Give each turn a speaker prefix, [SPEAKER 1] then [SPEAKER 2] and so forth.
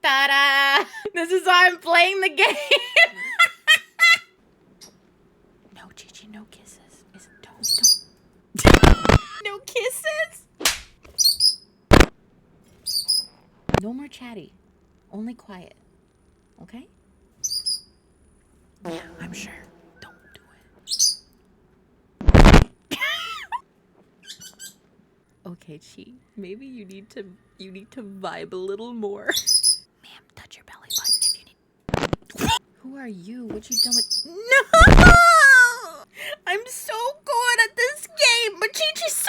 [SPEAKER 1] Ta-da! This is why I'm playing the game. No, Gigi, no kisses. Don't. No kisses? No more chatty. Only quiet. Okay? Yeah, I'm sure. Don't do it. Okay, Chi. Maybe you need to vibe a little more. Ma'am, touch your belly button if you need. Who are you? What you done with? No! I'm so good at this game, but Chi-Chi's